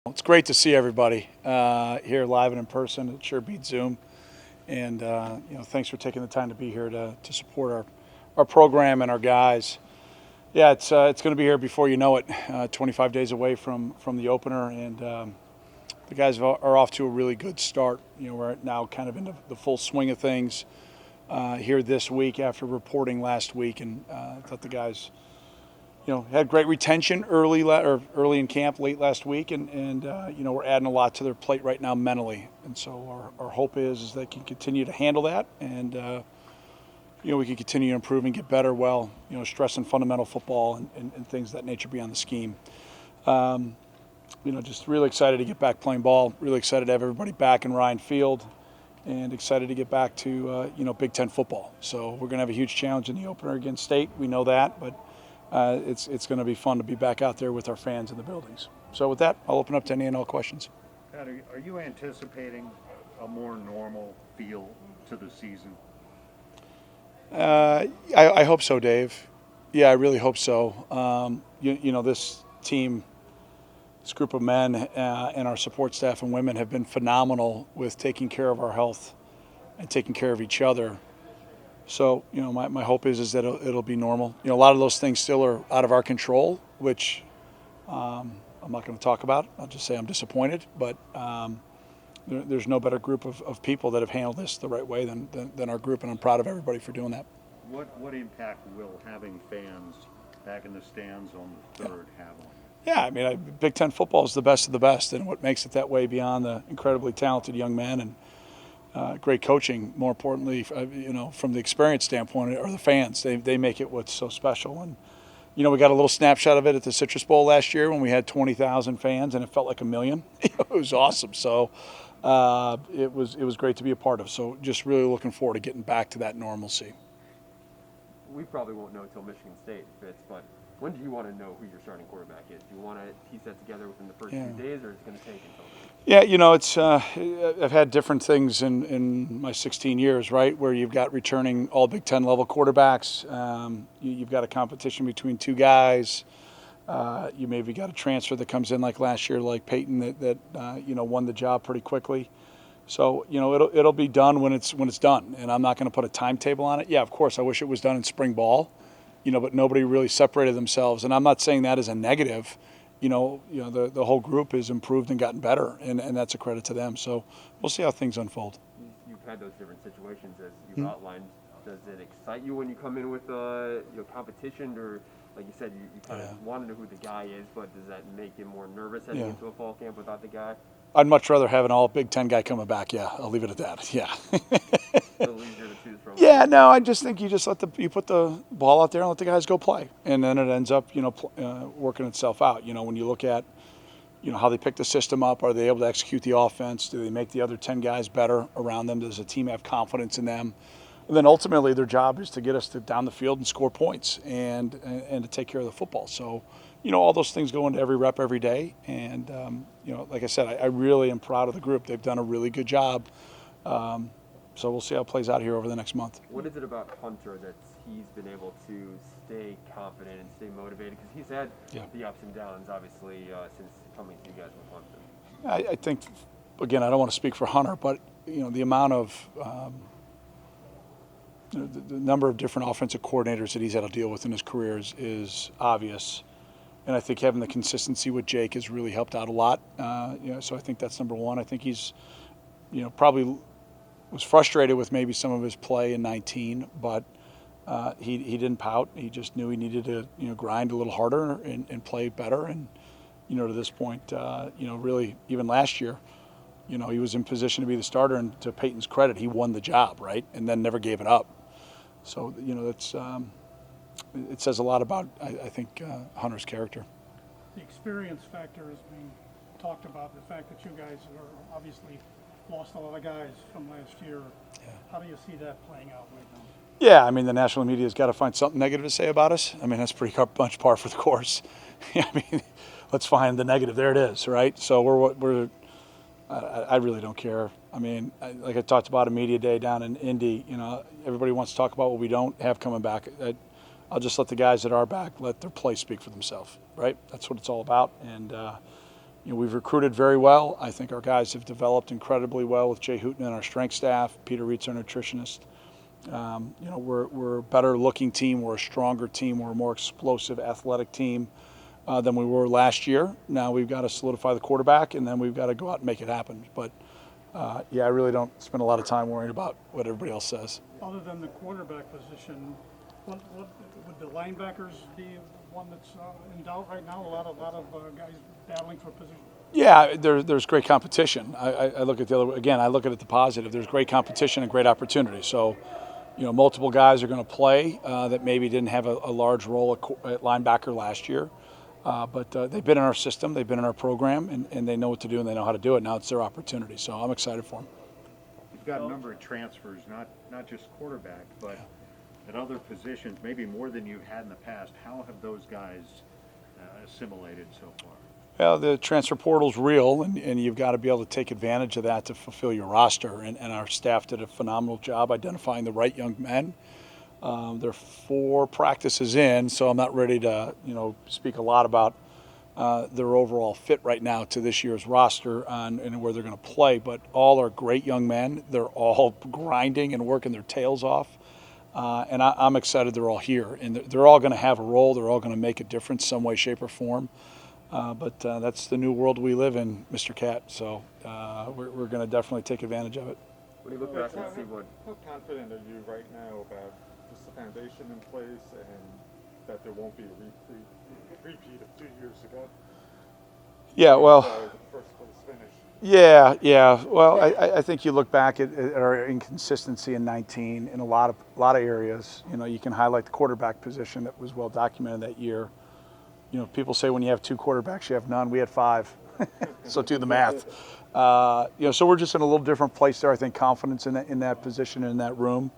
It's great to see everybody here live and in person. It sure beats Zoom. And thanks for taking the time to be here to support our program and our guys. Yeah, it's going to be here before you know it. 25 days away from the opener, and the guys are off to a really good start. We're now kind of in the full swing of things here this week after reporting last week, and I thought the guys had great retention early in camp, late last week, and we're adding a lot to their plate right now mentally. And so our hope is they can continue to handle that, and we can continue to improve and get better while stressing fundamental football and things of that nature beyond the scheme. Just really excited to get back playing ball. Really excited to have everybody back in Ryan Field, and excited to get back to Big Ten football. So we're going to have a huge challenge in the opener against State. We know that, but it's going to be fun to be back out there with our fans in the buildings. So with that, I'll open up to any and all questions. Pat, are you anticipating a more normal feel to the season? I hope so, Dave. Yeah, I really hope so. This team, this group of men and our support staff and women have been phenomenal with taking care of our health and taking care of each other. So, my hope is that it'll be normal. A lot of those things still are out of our control, which I'm not going to talk about. I'll just say I'm disappointed. But there's no better group of people that have handled this the right way than our group, and I'm proud of everybody for doing that. What impact will having fans back in the stands on the third have on you? Yeah, I mean, Big Ten football is the best of the best, and what makes it that way beyond the incredibly talented young men and great coaching, more importantly, from the experience standpoint, are the fans. They make it what's so special. And, we got a little snapshot of it at the Citrus Bowl last year when we had 20,000 fans, and it felt like a million. It was awesome. So it was great to be a part of. So just really looking forward to getting back to that normalcy. We probably won't know until Michigan State, Fitz, but when do you want to know who your starting quarterback is? Do you want to piece that together within the first few days, or is it going to take until then? Yeah, it's I've had different things in my 16 years, right, where you've got returning all Big Ten level quarterbacks. You've got a competition between two guys. You maybe got a transfer that comes in like last year, like Peyton, that won the job pretty quickly. So it'll be done when it's done, and I'm not going to put a timetable on it. Yeah, of course, I wish it was done in spring ball, but nobody really separated themselves, and I'm not saying that as a negative. The whole group has improved and gotten better, and that's a credit to them. So we'll see how things unfold. You've had those different situations as you've outlined. Does it excite you when you come in with competition, or like you said, you kind of want to know who the guy is, but does that make you more nervous heading into a fall camp without the guy? I'd much rather have an all Big Ten guy coming back. Yeah, I'll leave it at that. Yeah. A little easier to choose from. Yeah, no, I just think you put the ball out there and let the guys go play, and then it ends up working itself out. When you look at how they pick the system up, are they able to execute the offense? Do they make the other 10 guys better around them? Does the team have confidence in them? And then ultimately their job is to get us down the field and score points and to take care of the football. So all those things go into every rep every day, and like I said, I really am proud of the group. They've done a really good job. So we'll see how it plays out here over the next month. What is it about Hunter that he's been able to stay confident and stay motivated? Because he's had the ups and downs, obviously, since coming to you guys with Hunter. I think, again, I don't want to speak for Hunter, but the amount of the number of different offensive coordinators that he's had to deal with in his career is obvious. And I think having the consistency with Jake has really helped out a lot. So I think that's number one. I think he's, probably was frustrated with maybe some of his play in 19, but he didn't pout. He just knew he needed to grind a little harder and play better. And to this point, really even last year, he was in position to be the starter. And to Peyton's credit, he won the job, right, and then never gave it up. So that's it says a lot about I think Hunter's character. The experience factor is being talked about. The fact that you guys are obviously lost a lot of guys from last year. Yeah. How do you see that playing out right now? Yeah, I mean, the national media's got to find something negative to say about us. I mean, that's pretty much par for the course. I mean, let's find the negative. There it is, right? So I really don't care. I mean, like I talked about a media day down in Indy, everybody wants to talk about what we don't have coming back. I'll just let the guys that are back let their play speak for themselves, right? That's what it's all about. And we've recruited very well. I think our guys have developed incredibly well with Jay Hooten and our strength staff. Peter Reitz, our nutritionist. We're a better looking team. We're a stronger team. We're a more explosive, athletic team than we were last year. Now we've got to solidify the quarterback, and then we've got to go out and make it happen. But I really don't spend a lot of time worrying about what everybody else says. Other than the quarterback position, what would the linebackers be one that's in doubt right now? A lot of guys battling for position. Yeah, there's great competition. I look at I look at it the positive. There's great competition and great opportunity. So, multiple guys are going to play that maybe didn't have a large role at linebacker last year. But they've been in our system, they've been in our program, and they know what to do and they know how to do it. Now it's their opportunity. So I'm excited for them. You've got a number of transfers, not just quarterback, but at other positions, maybe more than you've had in the past. How have those guys assimilated so far? Well, the transfer portal's real, and you've got to be able to take advantage of that to fulfill your roster. And our staff did a phenomenal job identifying the right young men. They're 4 practices in, so I'm not ready to, speak a lot about their overall fit right now to this year's roster and where they're going to play. But all are great young men. They're all grinding and working their tails off. And I'm excited they're all here. And they're all going to have a role. They're all going to make a difference some way, shape, or form. But that's the new world we live in, Mr. Cat. So we're going to definitely take advantage of it. When you look back and see what... How confident are you right now about just the foundation in place and that there won't be a repeat of 2 years ago? Yeah, well... The first place finish. Yeah. Well, I think you look back at our inconsistency in 19 in a lot of areas. You can highlight the quarterback position that was well documented that year. People say when you have 2 quarterbacks, you have none. We had 5, so do the math. So we're just in a little different place there. I think confidence in that position and in that room.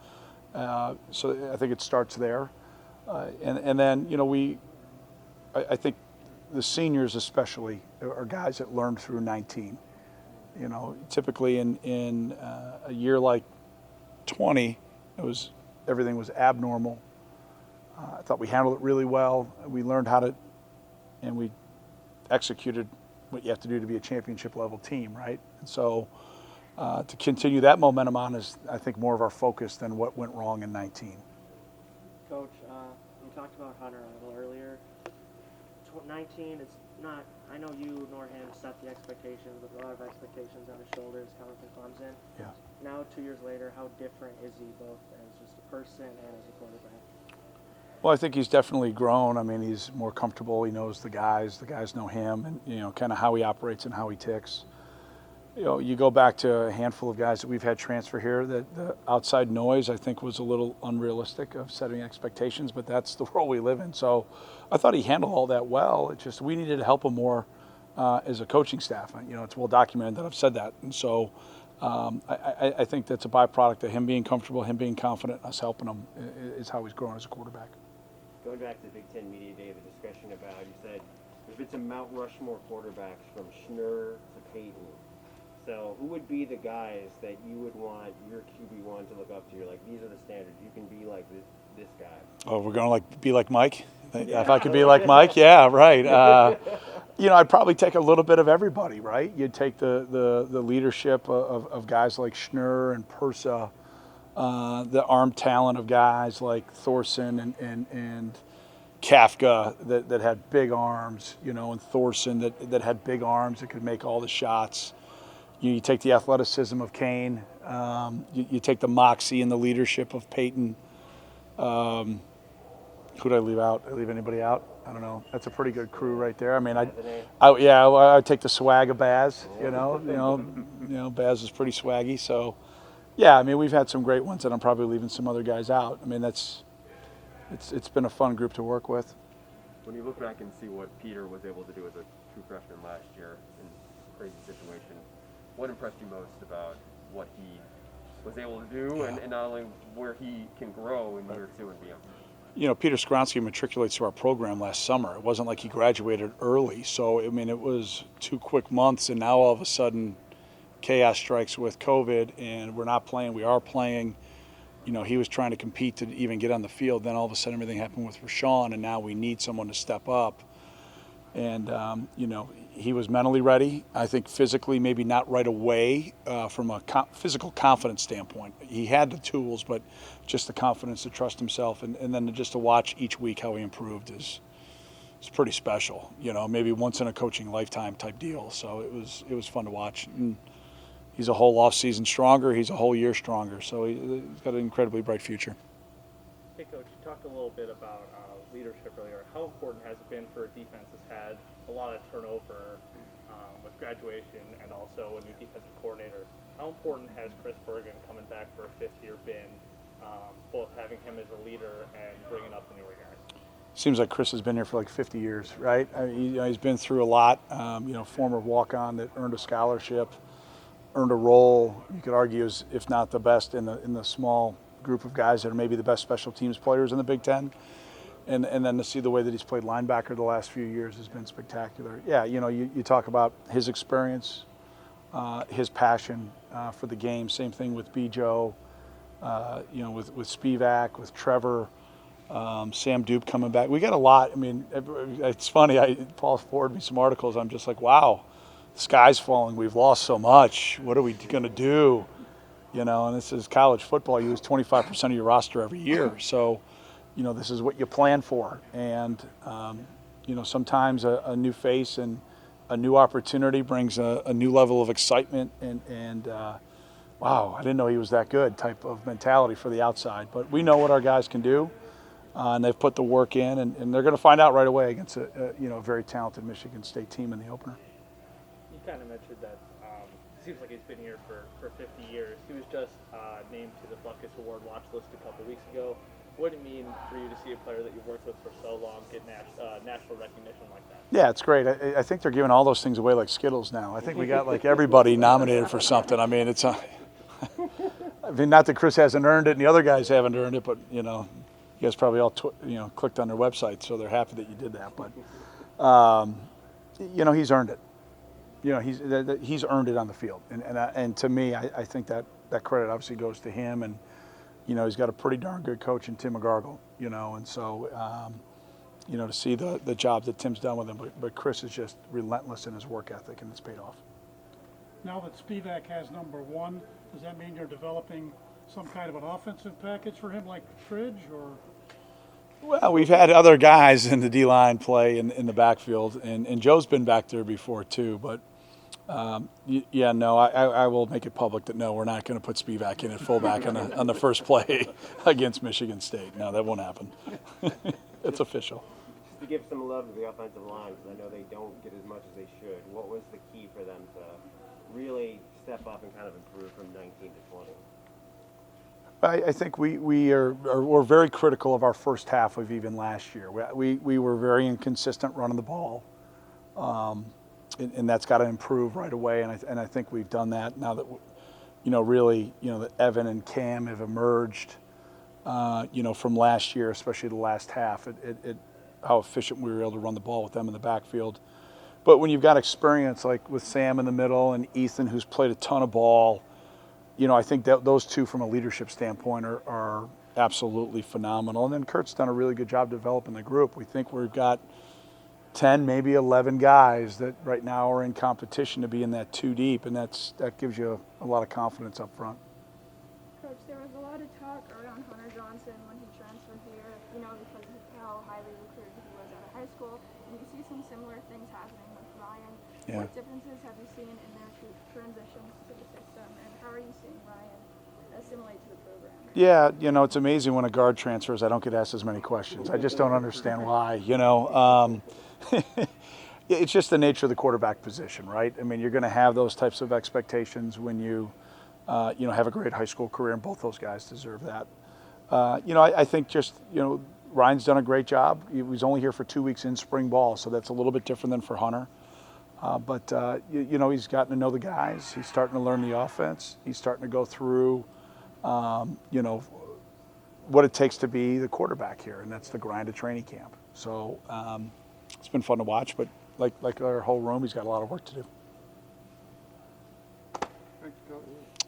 So I think it starts there, and then I think the seniors especially are guys that learned through 19. Typically in a year like 20, everything was abnormal. I thought we handled it really well. We learned how to, and we executed what you have to do to be a championship level team, right? And so to continue that momentum on is, I think, more of our focus than what went wrong in 19. Coach, you talked about Hunter a little earlier. 19, it's not, I know you nor him set the expectations, with a lot of expectations on his shoulders coming from Clemson. Yeah. Now, 2 years later, how different is he both as just a person and as a quarterback? Well, I think he's definitely grown. I mean, he's more comfortable. He knows the guys know him, and kind of how he operates and how he ticks. You go back to a handful of guys that we've had transfer here that the outside noise, I think, was a little unrealistic of setting expectations, but that's the world we live in. So I thought he handled all that well. It's just we needed to help him more as a coaching staff. It's well documented that I've said that. And so I think that's a byproduct of him being comfortable, him being confident, us helping him is how he's grown as a quarterback. Going back to the Big Ten Media Day, the discussion about, you said, if it's a Mount Rushmore quarterbacks from Schnur to Peyton, so who would be the guys that you would want your QB1 to look up to? You're like, these are the standards. You can be like this guy. Oh, we're going to be like Mike? Yeah. If I could be like Mike? Yeah, right. I'd probably take a little bit of everybody, right? You'd take the leadership of guys like Schnur and Persa, the arm talent of guys like Thorson and Kafka that had big arms, and Thorson that had big arms that could make all the shots. You take the athleticism of Kane. You take the moxie and the leadership of Peyton. Who did I leave out? Did I leave anybody out? I don't know. That's a pretty good crew right there. I mean, I'd take the swag of Baz. Baz is pretty swaggy. So, yeah. I mean, we've had some great ones, and I'm probably leaving some other guys out. I mean, it's been a fun group to work with. When you look back and see what Peter was able to do as a true freshman last year in a crazy situation, what impressed you most about what he was able to do, and not only where he can grow in year 2 and beyond? Peter Skronsky matriculates to our program last summer. It wasn't like he graduated early. So, I mean, it was 2 quick months, and now all of a sudden chaos strikes with COVID, and we're not playing. We are playing. He was trying to compete to even get on the field. Then all of a sudden everything happened with Rashawn, and now we need someone to step up. And, he was mentally ready. I think physically, maybe not right away from a physical confidence standpoint. He had the tools, but just the confidence to trust himself. And then just to watch each week how he improved is pretty special. Maybe once in a coaching lifetime type deal. So it was fun to watch. And he's a whole off season stronger. He's a whole year stronger. So he's got an incredibly bright future. Hey, Coach, you talked a little bit about leadership earlier. How important has it been for a defense that's had a lot of turnover with graduation and also a new defensive coordinator? How important has Chris Bergen coming back for a fifth year been, both having him as a leader and bringing up the newer guys? Seems like Chris has been here for like 50 years, right? He's been through a lot. Former walk-on that earned a scholarship, earned a role. You could argue is, if not the best in the small group of guys that are maybe the best special teams players in the Big Ten. And then to see the way that he's played linebacker the last few years has been spectacular. Yeah, you talk about his experience, his passion for the game. Same thing with Bijo, with Spivak, with Trevor, Sam Dupe coming back. We got a lot. I mean, it's funny. Paul forwarded me some articles. I'm just like, wow, the sky's falling. We've lost so much. What are we going to do? And this is college football. You lose 25% of your roster every year. So, this is what you plan for. And, sometimes a new face and a new opportunity brings a new level of excitement and wow, I didn't know he was that good type of mentality for the outside. But we know what our guys can do, and they've put the work in, and they're going to find out right away against a very talented Michigan State team in the opener. You kind of mentioned that it seems like he's been here for 50 years. He was just named to the Buckus Award watch list a couple weeks ago. What would it mean for you to see a player that you've worked with for so long get national recognition like that? Yeah, it's great. I think they're giving all those things away like Skittles now. I think we got like everybody nominated for something. I mean, not that Chris hasn't earned it and the other guys haven't earned it, but you guys probably all clicked on their website, so they're happy that you did that. But he's earned it. He's earned it on the field, and to me, I think that credit obviously goes to him, and he's got a pretty darn good coach in Tim McGargle, and so to see the job that Tim's done with him, but Chris is just relentless in his work ethic, and it's paid off. Now that Spivak has number one, does that mean you're developing some kind of an offensive package for him like Fridge, or? Well, we've had other guys in the D-line play in the backfield, and Joe's been back there before too, but I will make it public that no, we're not going to put Spivak in at fullback on the first play against Michigan State. No, that won't happen. It's official. To give some love to the offensive line, because I know they don't get as much as they should. What was the key for them to really step up and kind of improve from 19 to 20? I think we're very critical of our first half of even last year. We were very inconsistent running the ball, and that's got to improve right away. And I think we've done that now that that Evan and Cam have emerged, from last year, especially the last half. How efficient we were able to run the ball with them in the backfield. But when you've got experience like with Sam in the middle and Ethan, who's played a ton of ball. I think that those two from a leadership standpoint are absolutely phenomenal. And then Kurt's done a really good job developing the group. We think we've got 10, maybe 11 guys that right now are in competition to be in that 2 deep, and that gives you a lot of confidence up front. Coach, there was a lot of talk around Hunter Johnson when he transferred here, because of how highly recruited he was out of high school. And you see some similar things happening with Ryan. Yeah. What differences have you seen in their transitions to the system, and how are you seeing Ryan assimilate to the program? Yeah, it's amazing when a guard transfers, I don't get asked as many questions. I just don't understand why, It's just the nature of the quarterback position, right? I mean, you're going to have those types of expectations when you, have a great high school career, and both those guys deserve that. I think just, Ryan's done a great job. He was only here for 2 weeks in spring ball, so that's a little bit different than for Hunter. But he's gotten to know the guys. He's starting to learn the offense. He's starting to go through, what it takes to be the quarterback here, and that's the grind of training camp. So it's been fun to watch, but like our whole room, he's got a lot of work to do.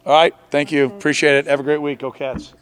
All right, thank you. Appreciate it. Have a great week. Go Cats.